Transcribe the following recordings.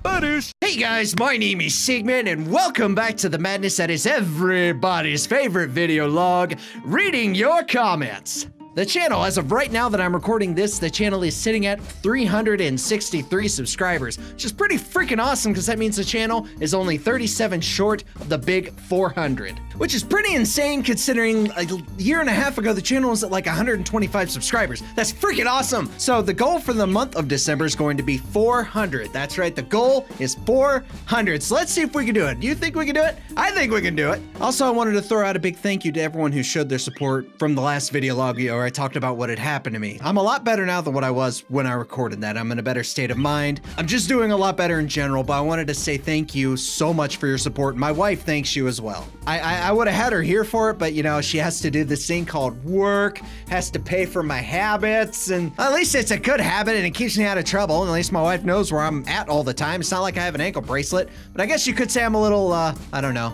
BADOOSH. Hey guys, my name is Sigmund and welcome back to the madness that is everybody's favorite video log, reading your comments. The channel, as of right now that I'm recording this, the channel is sitting at 363 subscribers, which is pretty freaking awesome because that means the channel is only 37 short of the big 400, which is pretty insane considering a year and a half ago, the channel was at like 125 subscribers. That's freaking awesome. So the goal for the month of December is going to be 400. That's right, the goal is 400. So let's see if we can do it. Do you think we can do it? I think we can do it. Also, I wanted to throw out a big thank you to everyone who showed their support from the last video log where I talked about what had happened to me. I'm a lot better now than what I was when I recorded that. I'm in a better state of mind. I'm just doing a lot better in general, but I wanted to say thank you so much for your support. My wife thanks you as well. I would have had her here for it, but you know, she has to do this thing called work, has to pay for my habits, and at least it's a good habit and it keeps me out of trouble. And at least my wife knows where I'm at all the time. It's not like I have an ankle bracelet, but I guess you could say I'm a little, I don't know.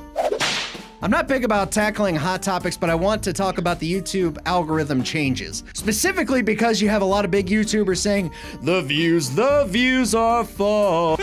I'm not big about tackling hot topics, but I want to talk about the YouTube algorithm changes. Specifically because you have a lot of big YouTubers saying, the views are full.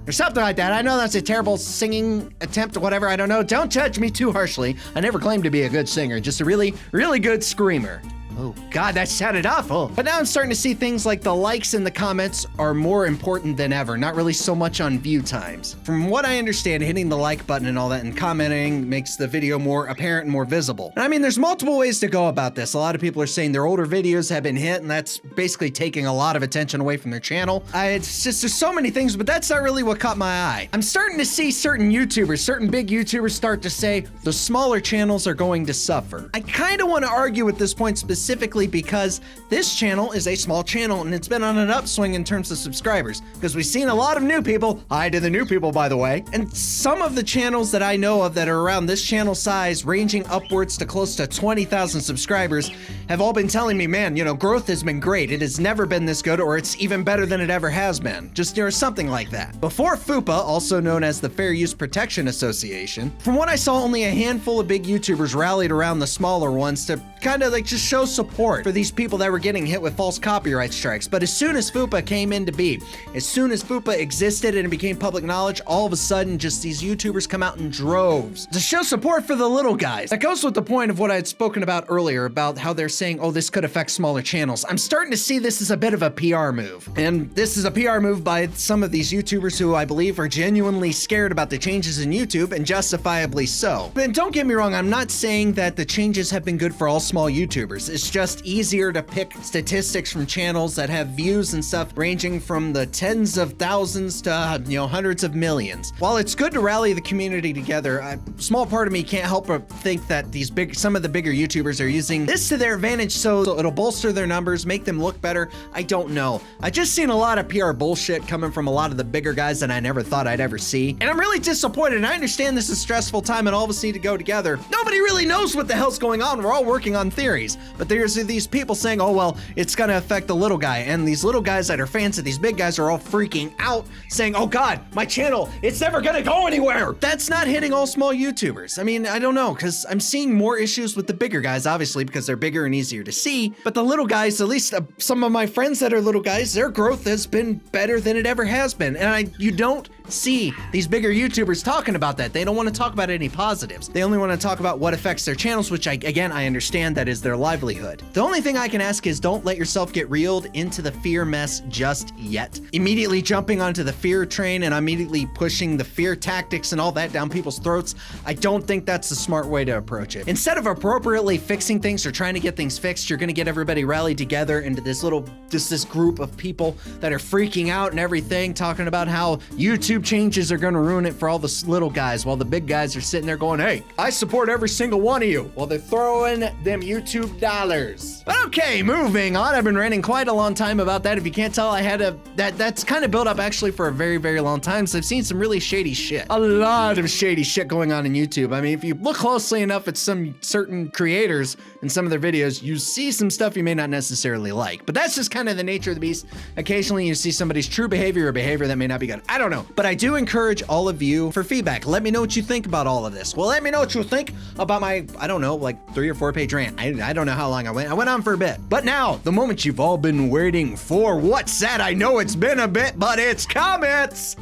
Or something like that. I know that's a terrible singing attempt or whatever, I don't know. Don't judge me too harshly. I never claimed to be a good singer, just a really, really good screamer. Oh God, that sounded awful. But now I'm starting to see things like the likes and the comments are more important than ever, not really so much on view times. From what I understand, hitting the like button and all that and commenting makes the video more apparent and more visible. And I mean, there's multiple ways to go about this. A lot of people are saying their older videos have been hit and that's basically taking a lot of attention away from their channel. It's just, there's so many things, but that's not really what caught my eye. I'm starting to see certain YouTubers, certain big YouTubers start to say the smaller channels are going to suffer. I kind of want to argue at this point specifically because this channel is a small channel and it's been on an upswing in terms of subscribers because we've seen a lot of new people. Hi to the new people, by the way. And some of the channels that I know of that are around this channel size, ranging upwards to close to 20,000 subscribers, have all been telling me, man, you know, growth has been great. It has never been this good, or it's even better than it ever has been. Just, you know, something like that. Before FUPA, also known as the Fair Use Protection Association, from what I saw, only a handful of big YouTubers rallied around the smaller ones to kind of like just show support for these people that were getting hit with false copyright strikes. But as soon as FUPA came into being, as soon as FUPA existed and it became public knowledge, all of a sudden just these YouTubers come out in droves to show support for the little guys. That goes with the point of what I had spoken about earlier about how they're saying, oh, this could affect smaller channels. I'm starting to see this as a bit of a PR move. And this is a PR move by some of these YouTubers who I believe are genuinely scared about the changes in YouTube, and justifiably so. But don't get me wrong, I'm not saying that the changes have been good for all small YouTubers. It's just easier to pick statistics from channels that have views and stuff ranging from the tens of thousands to, you know, hundreds of millions. While it's good to rally the community together, a small part of me can't help but think that some of the bigger YouTubers are using this to their advantage so it'll bolster their numbers, make them look better. I don't know. I just seen a lot of PR bullshit coming from a lot of the bigger guys that I never thought I'd ever see. And I'm really disappointed. And I understand this is a stressful time and all of us need to go together. Nobody really knows what the hell's going on. We're all working on theories. But there's these people saying, oh, well, it's gonna affect the little guy. And these little guys that are fans of these big guys are all freaking out saying, oh God, my channel, it's never gonna go anywhere. That's not hitting all small YouTubers. I mean, I don't know, because I'm seeing more issues with the bigger guys, obviously, because they're bigger and easier to see. But the little guys, at least some of my friends that are little guys, their growth has been better than it ever has been. And you don't see these bigger YouTubers talking about that. They don't want to talk about any positives. They only want to talk about what affects their channels, which again, I understand that is their livelihood. The only thing I can ask is don't let yourself get reeled into the fear mess just yet. Immediately jumping onto the fear train and immediately pushing the fear tactics and all that down people's throats, I don't think that's the smart way to approach it. Instead of appropriately fixing things or trying to get things fixed, you're gonna get everybody rallied together into this group of people that are freaking out and everything, talking about how YouTube changes are gonna ruin it for all the little guys, while the big guys are sitting there going, hey, I support every single one of you, while they're throwing them YouTube dollars. But okay, moving on. I've been ranting quite a long time about that. If you can't tell, I had that's kind of built up actually for a very, very long time. So I've seen some really shady shit. A lot of shady shit going on in YouTube. I mean, if you look closely enough at some certain creators and some of their videos, you see some stuff you may not necessarily like. But that's just kind of the nature of the beast. Occasionally you see somebody's true behavior or behavior that may not be good. I don't know. But I do encourage all of you for feedback. Let me know what you think about all of this. Well, let me know what you think about my, I don't know, like 3 or 4 page rant. I don't know how long I went. I went on for a bit. But now, the moment you've all been waiting for. What's that? I know it's been a bit, but it's comments!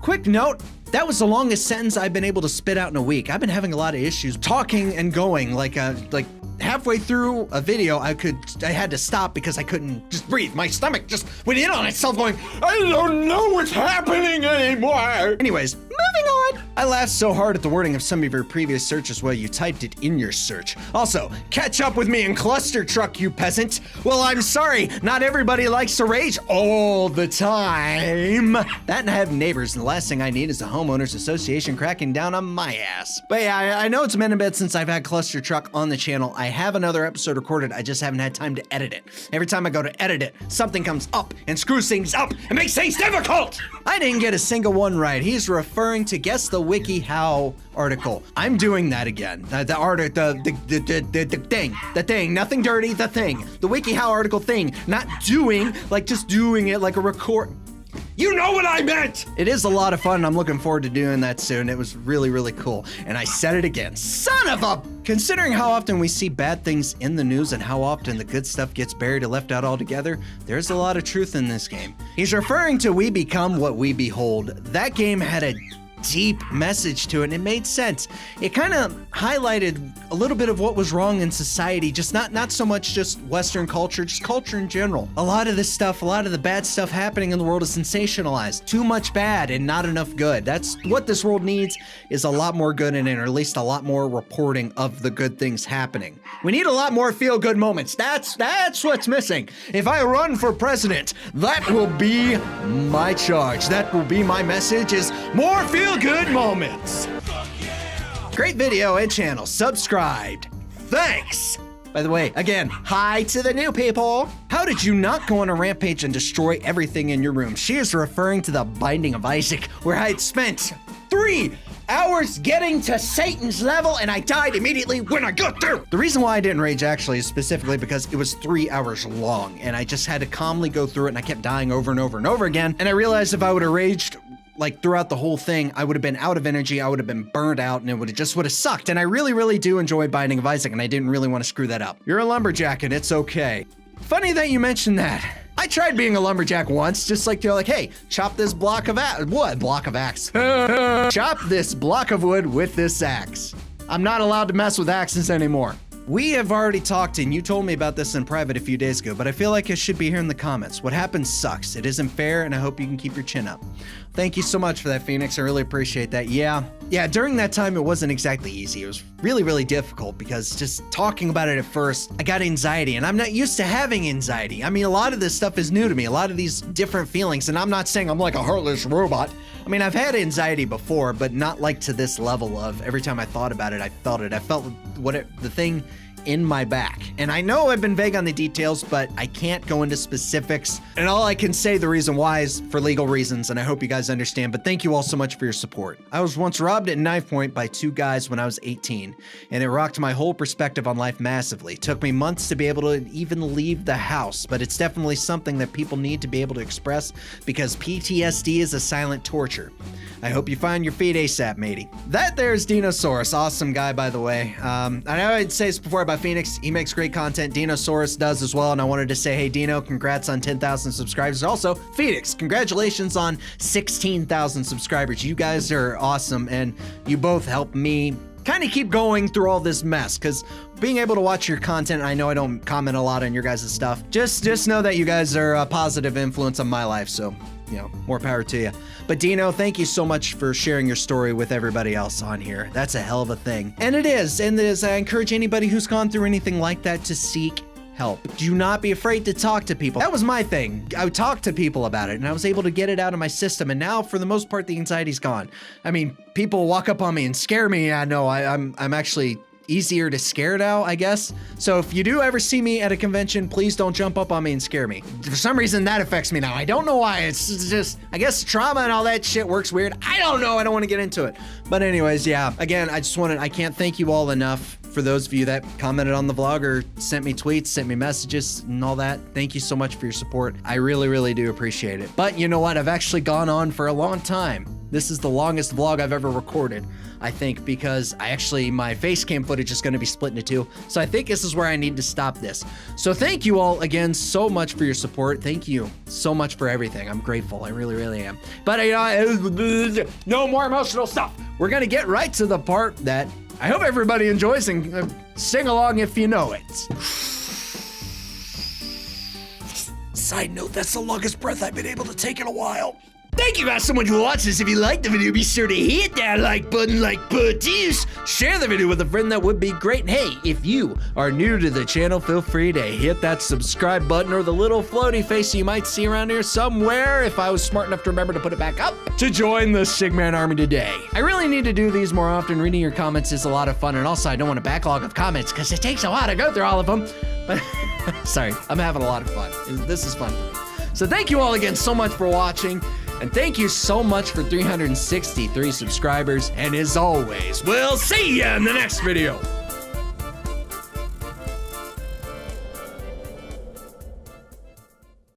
Quick note, that was the longest sentence I've been able to spit out in a week. I've been having a lot of issues talking and going. Like halfway through a video, I had to stop because I couldn't just breathe. My stomach just went in on itself going, I don't know what's happening anymore. Anyways, moving on. I laughed so hard at the wording of some of your previous searches while you typed it in your search. Also, catch up with me in cluster truck, you peasant. Well, I'm sorry, not everybody likes to rage all the time. That and I have neighbors, and the last thing I need is a homeowners association cracking down on my ass. But yeah, I know it's been a bit since I've had cluster truck on the channel. I have another episode recorded, I just haven't had time to edit it. Every time I go to edit it, something comes up and screws things up and makes things difficult. I didn't get a single one right. He's referring to guess the WikiHow article. I'm doing that again. The thing, nothing dirty, the thing. The WikiHow article thing, not doing, like just doing it like a record. You know what I meant! It is a lot of fun, and I'm looking forward to doing that soon. It was really, really cool. And I said it again. Son of a... Considering how often we see bad things in the news and how often the good stuff gets buried or left out altogether, there's a lot of truth in this game. He's referring to We Become What We Behold. That game had a deep message to it, and it made sense. It kind of highlighted a little bit of what was wrong in society, just not so much just Western culture, just culture in general. A lot of this stuff, a lot of the bad stuff happening in the world is sensationalized. Too much bad and not enough good. That's what this world needs, is a lot more good in it, or at least a lot more reporting of the good things happening. We need a lot more feel-good moments. That's what's missing. If I run for president, that will be my charge. That will be my message, is more feel-good moments. Great video and channel subscribed. Thanks. By the way, again, hi to the new people. How did you not go on a rampage and destroy everything in your room? She is referring to the Binding of Isaac, where I had spent 3 hours getting to Satan's level, and I died immediately when I got there. The reason why I didn't rage actually is specifically because it was 3 hours long, and I just had to calmly go through it, and I kept dying over and over and over again. And I realized if I would have raged like throughout the whole thing, I would have been out of energy, I would have been burned out, and it would have sucked. And I really, really do enjoy Binding of Isaac, and I didn't really want to screw that up. You're a lumberjack, and it's okay. Funny that you mentioned that. I tried being a lumberjack once, just like, they're like, hey, chop this block of block of axe. Chop this block of wood with this axe. I'm not allowed to mess with axes anymore. We have already talked, and you told me about this in private a few days ago, but I feel like it should be here in the comments. What happened sucks. It isn't fair, and I hope you can keep your chin up. Thank you so much for that, Phoenix. I really appreciate that. Yeah, during that time, it wasn't exactly easy. It was really, really difficult because just talking about it at first, I got anxiety, and I'm not used to having anxiety. I mean, a lot of this stuff is new to me, a lot of these different feelings, and I'm not saying I'm like a heartless robot. I mean, I've had anxiety before, but not like to this level of every time I thought about it, I felt it. I felt the thing in my back. And I know I've been vague on the details, but I can't go into specifics. And all I can say the reason why is for legal reasons, and I hope you guys understand, but thank you all so much for your support. I was once robbed at knife point by 2 guys when I was 18, and it rocked my whole perspective on life massively. It took me months to be able to even leave the house, but it's definitely something that people need to be able to express because PTSD is a silent torture. I hope you find your feet ASAP, matey. That there's Dinosaurus, awesome guy, by the way. I know I'd say this before about Phoenix, he makes great content, Dinosaurus does as well, and I wanted to say, hey Dino, congrats on 10,000 subscribers. Also, Phoenix, congratulations on 16,000 subscribers. You guys are awesome, and you both help me kind of keep going through all this mess, because being able to watch your content, I know I don't comment a lot on your guys' stuff, just know that you guys are a positive influence on my life, so, you know, more power to you. But Dino, thank you so much for sharing your story with everybody else on here. That's a hell of a thing. And it is, I encourage anybody who's gone through anything like that to seek help. Do not be afraid to talk to people. That was my thing. I would talk to people about it, and I was able to get it out of my system, and now, for the most part, the anxiety's gone. I mean, people walk up on me and scare me. I know I'm actually easier to scare now, I guess. So if you do ever see me at a convention, please don't jump up on me and scare me. For some reason, that affects me now. I don't know why. It's just, I guess trauma and all that shit works weird. I don't know. I don't want to get into it. But anyways, yeah. Again, I can't thank you all enough. For those of you that commented on the vlog or sent me tweets, sent me messages and all that, thank you so much for your support. I really, really do appreciate it. But you know what? I've actually gone on for a long time. This is the longest vlog I've ever recorded, I think, because my face cam footage is going to be split into two. So I think this is where I need to stop this. So thank you all again so much for your support. Thank you so much for everything. I'm grateful. I really, really am. But no more emotional stuff. We're going to get right to the part that I hope everybody enjoys, and sing along if you know it. Side note, that's the longest breath I've been able to take in a while. Thank you guys so much for watching this. If you liked the video, be sure to hit that like button like BADOOSH. Share the video with a friend, that would be great. And hey, if you are new to the channel, feel free to hit that subscribe button or the little floaty face you might see around here somewhere, if I was smart enough to remember to put it back up, to join the Sigman Army today. I really need to do these more often. Reading your comments is a lot of fun, and also I don't want a backlog of comments because it takes a while to go through all of them. But sorry, I'm having a lot of fun. This is fun for me. So thank you all again so much for watching. And thank you so much for 363 subscribers. And as always, we'll see ya in the next video.